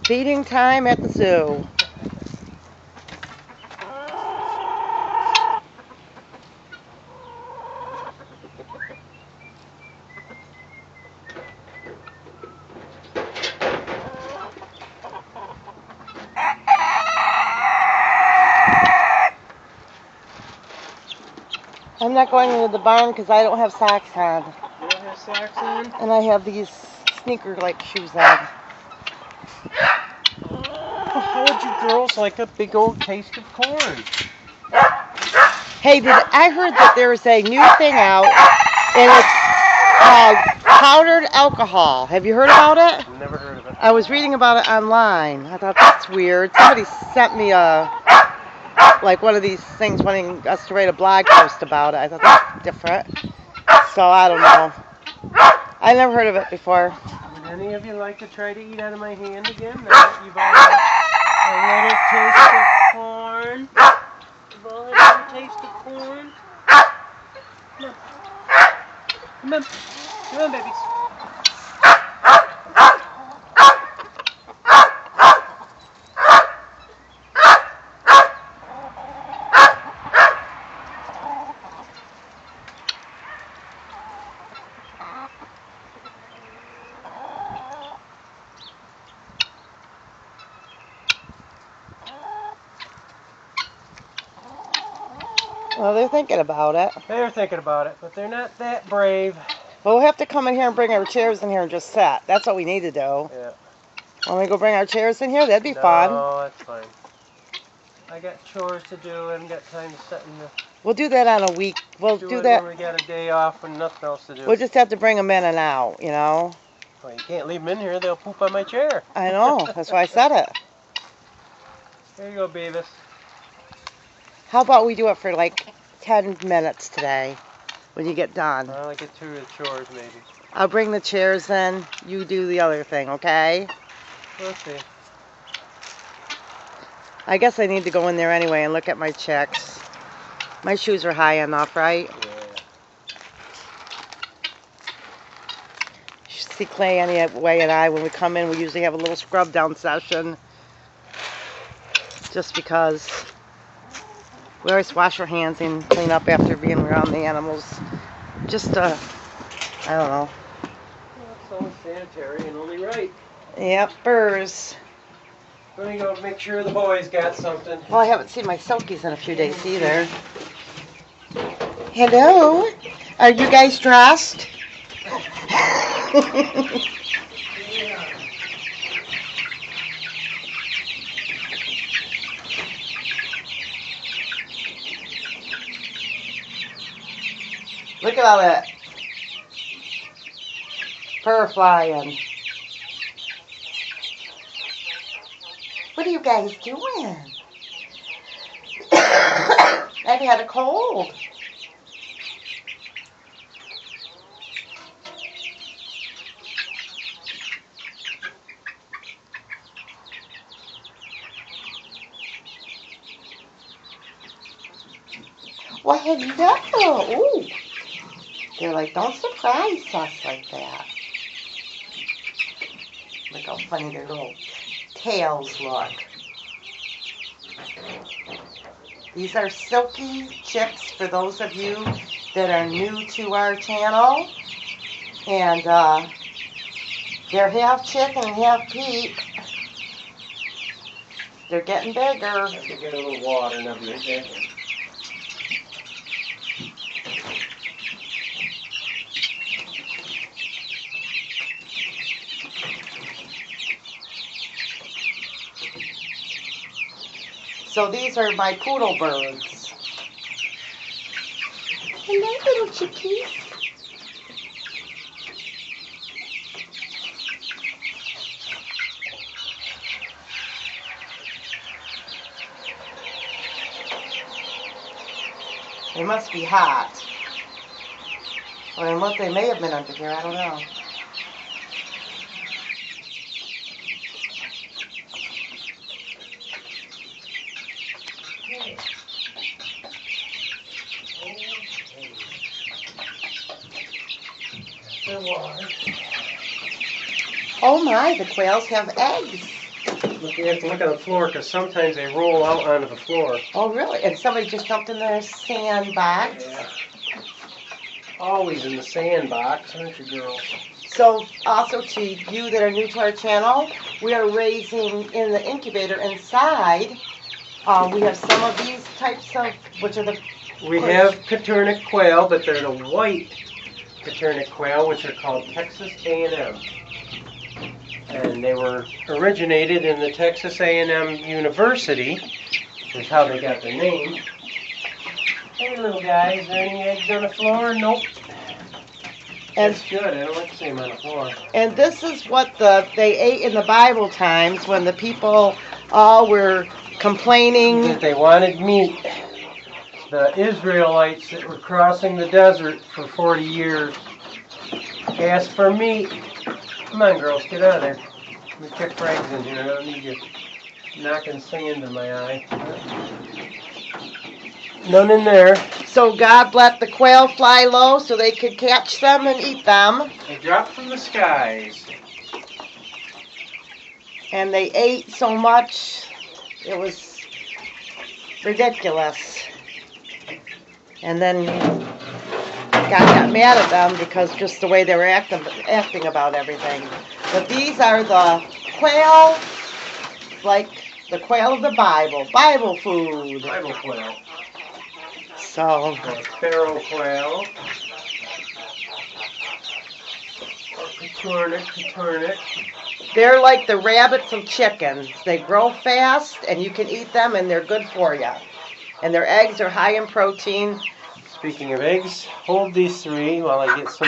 Feeding time at the zoo. I'm not going into the barn because I don't have socks on. You don't have socks on? And I have these sneaker-like shoes on. Well, how would you girls like a big old taste of corn? Hey, I heard that there's a new thing out, and it's called powdered alcohol. Have you heard about it? I've never heard of it. I was reading about it online. I thought that's weird. Somebody sent me like one of these things wanting us to write a blog post about it. I thought that's different. So I don't know. I never heard of it before. Would any of you like to try to eat out of my hand again? Now that you've all had a little taste of corn. You've all had a little taste of corn. Come on. Come on. Come on, babies. Well, they're thinking about it. They're thinking about it, but they're not that brave. Well, we'll have to come in here and bring our chairs in here and just sit. That's what we need to do. Yeah. Want me to go bring our chairs in here? That'd be fun. No, that's fine. I got chores to do. I haven't got time to sit in the... We'll do that on a week. We'll do it that. when we got a day off and nothing else to do. We'll just have to bring them in and out, you know? Well, you can't leave them in here. They'll poop on my chair. I know. That's why I said it. There you go, Beavis. How about we do it for like 10 minutes today when you get done? I'll get through the chores, maybe. I'll bring the chairs in. You do the other thing, okay? We'll see. I guess I need to go in there anyway and look at my chicks. My shoes are high enough, right? Yeah. You should see Clay anyway and I, when we come in, we usually have a little scrub down session. Just because we always wash our hands and clean up after being around the animals. Just, I don't know. Well, it's only sanitary and only right. Yep, burrs. Let me go make sure the boys got something. Well, I haven't seen my Silkies in a few days either. Hello? Are you guys dressed? Look at all that fur flying. What are you guys doing? I've had a cold. Well, hello. Ooh. They're like, don't surprise us like that. Look how funny their little tails look. These are Silky chicks for those of you that are new to our channel. And they're half chicken and half peep. They're getting bigger. I have to get a little water and everything. So these are my poodle birds. Hello, little chickies. They must be hot. Or unless they may have been under here, I don't know. The water. Oh my, the quails have eggs. Look, you have to look on the floor because sometimes they roll out onto the floor. Oh really? And somebody just jumped in their sandbox. Yeah. Always in the sandbox, aren't you, girls? So also to you that are new to our channel, we are raising in the incubator inside. We have some of these types of, which are the... We have Coturnic quail, but they're the white Coturnic quail, which are called Texas A&M. And they were originated in the Texas A&M University, which is how they got their name. Hey little guys, are there any eggs on the floor? Nope. And that's good, I don't like to see them on the floor. And this is what they ate in the Bible times when the people all were complaining that they wanted meat. The Israelites that were crossing the desert for 40 years asked for meat. Come on, girls, get out of there. Let me check for eggs in here. I don't need you knocking sand in my eye. None in there. So God let the quail fly low so they could catch them and eat them. They dropped from the skies. And they ate so much, it was ridiculous. And then God got mad at them because just the way they were acting about everything. But these are the quail, like the quail of the Bible. Bible food. Bible quail. So. Pharaoh quail. Coturnic. They're like the rabbits of chickens. They grow fast and you can eat them and they're good for you. And their eggs are high in protein. Speaking of eggs, hold these three while I get some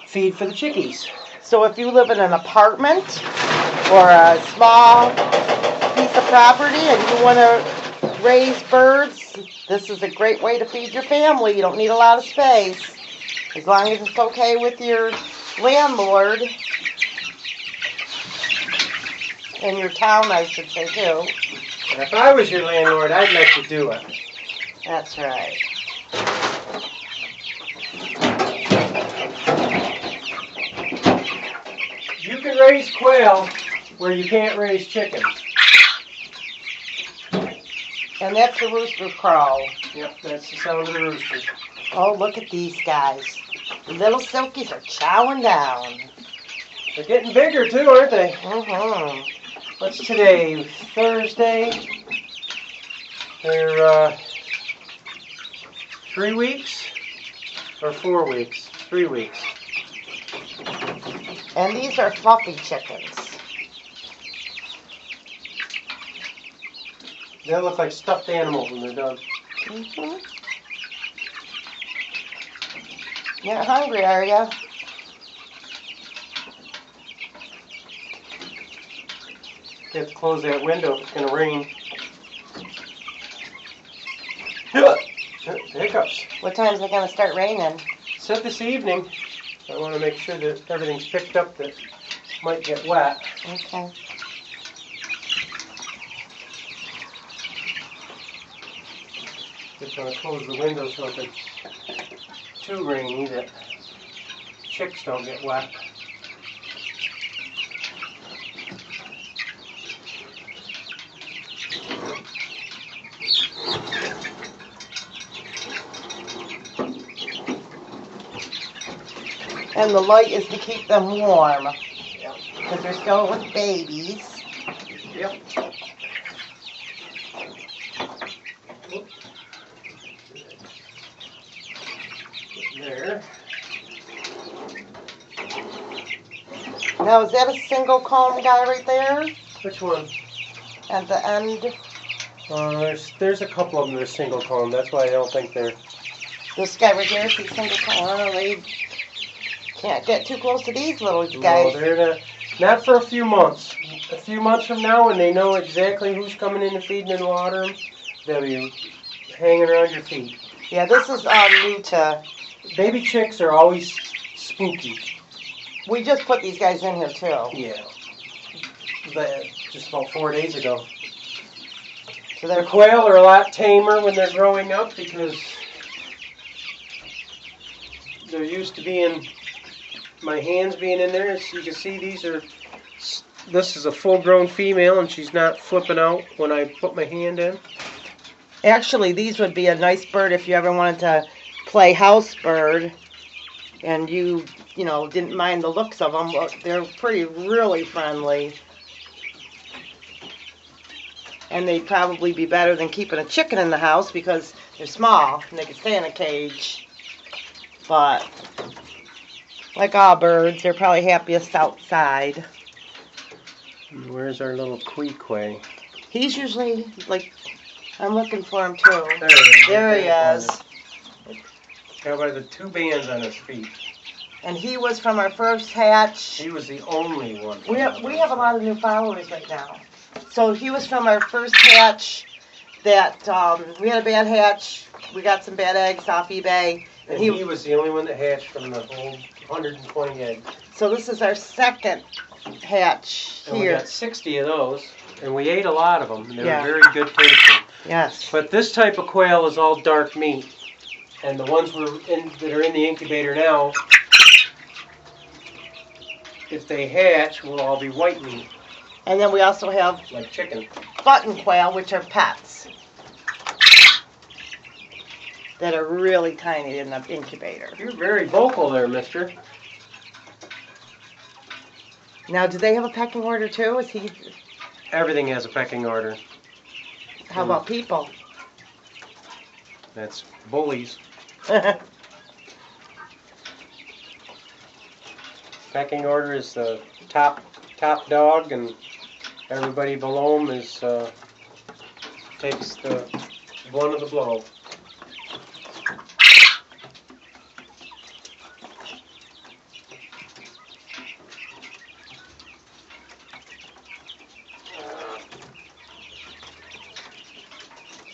feed for the chickies. So if you live in an apartment or a small piece of property and you want to raise birds, this is a great way to feed your family. You don't need a lot of space. As long as it's okay with your landlord. In your town, I should say, too. And if I was your landlord, I'd let you do it. That's right. You can raise quail where you can't raise chickens. And that's the rooster crow. Yep, that's the sound of the rooster. Oh, look at these guys. The little silkies are chowing down. They're getting bigger, too, aren't they? Mm-hmm. What's today? Thursday? They're 3 weeks? Or 4 weeks? 3 weeks. And these are fluffy chickens. They look like stuffed animals when they're done. Mm-hmm. You're not hungry, are you? You have to close that window if it's going to rain. Hiccups. What time is it going to start raining? Said this evening. I want to make sure that everything's picked up that might get wet. Okay. Just want to close the window so if it's too rainy that chicks don't get wet. And the light is to keep them warm. Yep. Because they're still with babies. Yep. There. Now, is that a single comb guy right there? Which one? At the end? There's a couple of them that are single comb. That's why I don't think they're... This guy right here, see single comb. Oh, they can't get too close to these little No, guys. they're not for a few months. A few months from now, when they know exactly who's coming in to feed and water them, they'll be hanging around your feet. Yeah, this is new to... Baby chicks are always spooky. We just put these guys in here, too. Yeah. Just about 4 days ago. So The they're quail are a lot tamer when they're growing up because they're used to being my hands being in there. As you can see, this is a full-grown female, and she's not flipping out when I put my hand in. Actually, these would be a nice bird if you ever wanted to play house bird and you know, didn't mind the looks of them. They're really friendly. And they'd probably be better than keeping a chicken in the house because they're small and they can stay in a cage. But like all birds, they're probably happiest outside. Where's our little quee-quay? He's usually, like, I'm looking for him too. There he is. Got by the 2 bands on his feet. And he was from our first hatch. He was the only one. We have a lot of new followers right now. So he was from our first hatch that, we had a bad hatch. We got some bad eggs off eBay. And he was the only one that hatched from the whole 120 eggs. So this is our second hatch and here. We got 60 of those. And we ate a lot of them. They Yeah. were very good tasting. Yes. But this type of quail is all dark meat. And the ones that are in the incubator now, if they hatch, will all be white meat. And then we also have Like chicken. button quail, which are pets. That are really tiny in the incubator. You're very vocal there, mister. Now, do they have a pecking order too? Is he? Everything has a pecking order. How about people? That's bullies. Pecking order is the top dog, and everybody below him takes the blunt of the blow.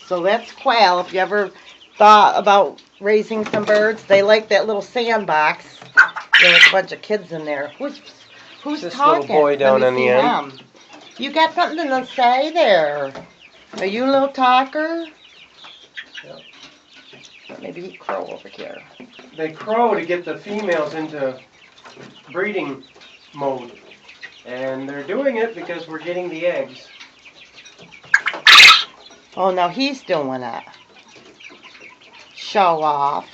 So that's quail. If you ever thought about raising some birds, they like that little sandbox. There's a bunch of kids in there. Who's This talking? little boy down Let me on the see end. him. You got something to say there? Are you a little talker? Yep. Maybe he crow over here. They crow to get the females into breeding mode, and they're doing it because we're getting the eggs. Oh, now he's doing it. Show off.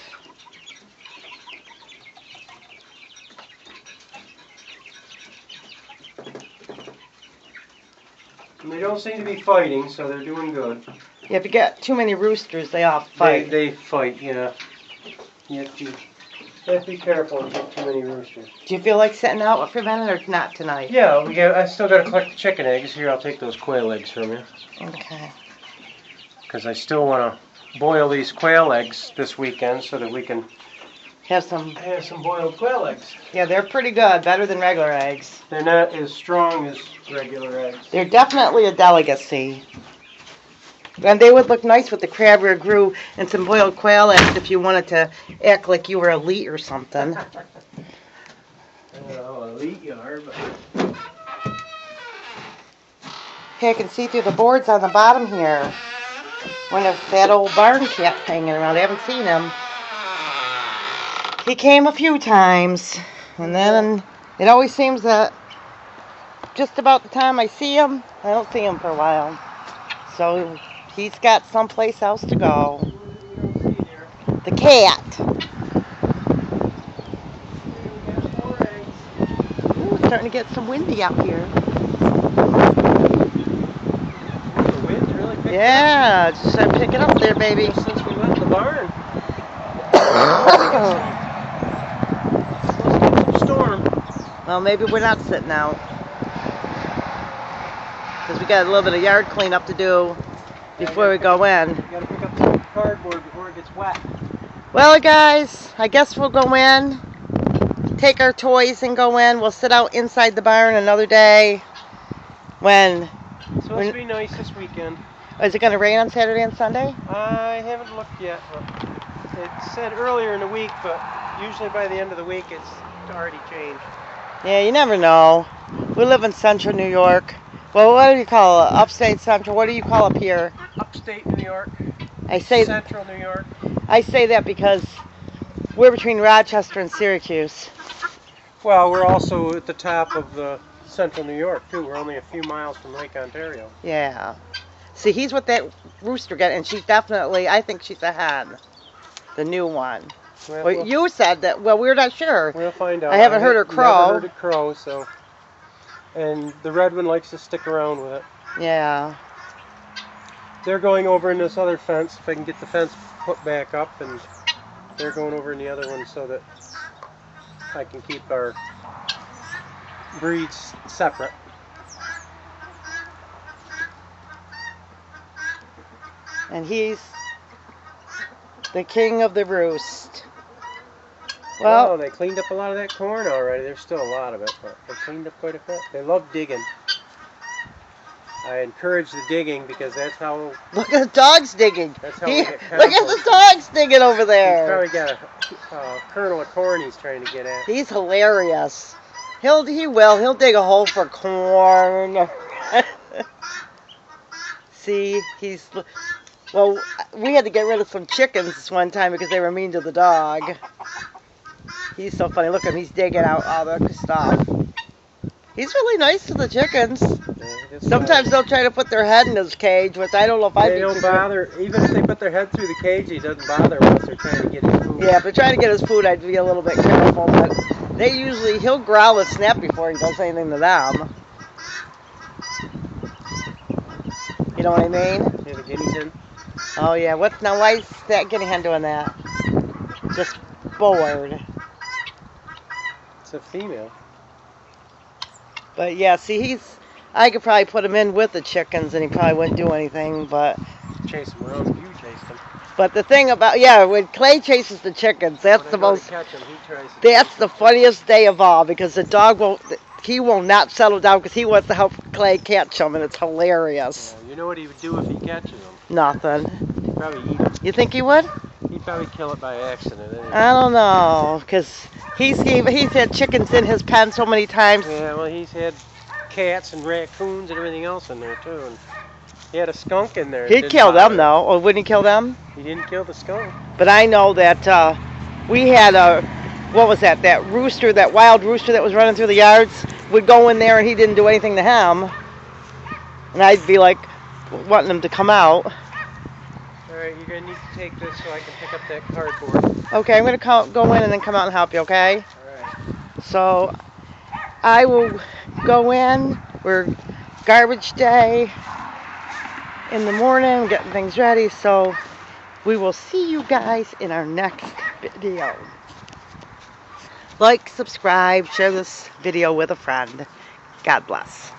And they don't seem to be fighting, so they're doing good. Yeah, if you get too many roosters, they all fight. They fight, yeah. You have to be careful and get too many roosters. Do you feel like sitting out for a minute or not tonight? Yeah, I still got to collect the chicken eggs. Here, I'll take those quail eggs from you. Okay. Because I still want to boil these quail eggs this weekend so that we can Have some. have some boiled quail eggs. Yeah, they're pretty good. Better than regular eggs. They're not as strong as regular eggs. They're definitely a delicacy. And they would look nice with the crab ragout and some boiled quail eggs if you wanted to act like you were elite or something. I don't know how elite you are, but... Hey, I can see through the boards on the bottom here. Wonder if that old barn cat's hanging around. I haven't seen him. He came a few times, and then it always seems that just about the time I see him, I don't see him for a while. So he's got someplace else to go. The cat. Ooh, it's starting to get some windy out here. The wind's really picking Yeah, just pick it up there, baby. up since we left the barn. Storm. Well, maybe we're not sitting out. Because we got a little bit of yard cleanup to do before we go in. You gotta pick up the cardboard before it gets wet. Well, guys, I guess we'll go in, take our toys and go in. We'll sit out inside the barn another day. When? It's supposed to be nice this weekend. Is it going to rain on Saturday and Sunday? I haven't looked yet. But it said earlier in the week, but usually by the end of the week it's already changed. Yeah, you never know. We live in central New York. Well, what do you call it? Upstate central? What do you call up here? Upstate New York. I say Central New York. I say that because we're between Rochester and Syracuse. Well, we're also at the top of central New York, too. We're only a few miles from Lake Ontario. Yeah. See, he's with that rooster got, and she's definitely, I think she's a hen. The new one. Well, you said that, well, we're not sure. We'll find out. I haven't heard her crow. Never heard it crow, so. And the red one likes to stick around with it. Yeah. They're going over in this other fence, if I can get the fence put back up, and they're going over in the other one so that I can keep our breeds separate. And he's the king of the roost. Well, oh, they cleaned up a lot of that corn already. There's still a lot of it, but they cleaned up quite a bit. They love digging. I encourage the digging because that's how. Look at the dog's digging. That's how we get look at the dog's digging over there. He's probably got a kernel of corn he's trying to get at. He's hilarious. He'll dig a hole for corn. See, well, we had to get rid of some chickens this one time because they were mean to the dog. He's so funny. Look at him. He's digging out all the stuff. He's really nice to the chickens. Yeah, sometimes they'll try to put their head in his cage, which I don't know if I'd be. They don't bother. Even if they put their head through the cage, he doesn't bother unless they're trying to get his food. Yeah, if they're trying to get his food, I'd be a little bit careful. But he'll growl and snap before he does anything to them. You know what I mean? Yeah, the guinea hen. Oh yeah. Why is that guinea hen doing that? Just bored. It's a female. But yeah, see, I could probably put him in with the chickens and he probably wouldn't do anything, but. Chase him around, you chased him. But the thing about, when Clay chases the chickens, that's the most. Catch him, he tries to that's the funniest day of all because the dog will not settle down because he wants to help Clay catch him and it's hilarious. Yeah, you know what he would do if he catches him? Nothing. He'd probably eat it. You think he would? He'd probably kill it by accident. Anyway. I don't know, because he's had chickens in his pen so many times. Yeah, well, he's had cats and raccoons and everything else in there, too. And he had a skunk in there. He'd kill them, though. Or wouldn't he kill them? He didn't kill the skunk. But I know that we had what was that? That rooster, that wild rooster that was running through the yards would go in there and he didn't do anything to him. And I'd be like wanting him to come out. Alright, you're going to need to take this so I can pick up that cardboard. Okay, I'm going to go in and then come out and help you, okay? Alright. So, I will go in. We're garbage day in the morning, getting things ready. So, we will see you guys in our next video. Like, subscribe, share this video with a friend. God bless.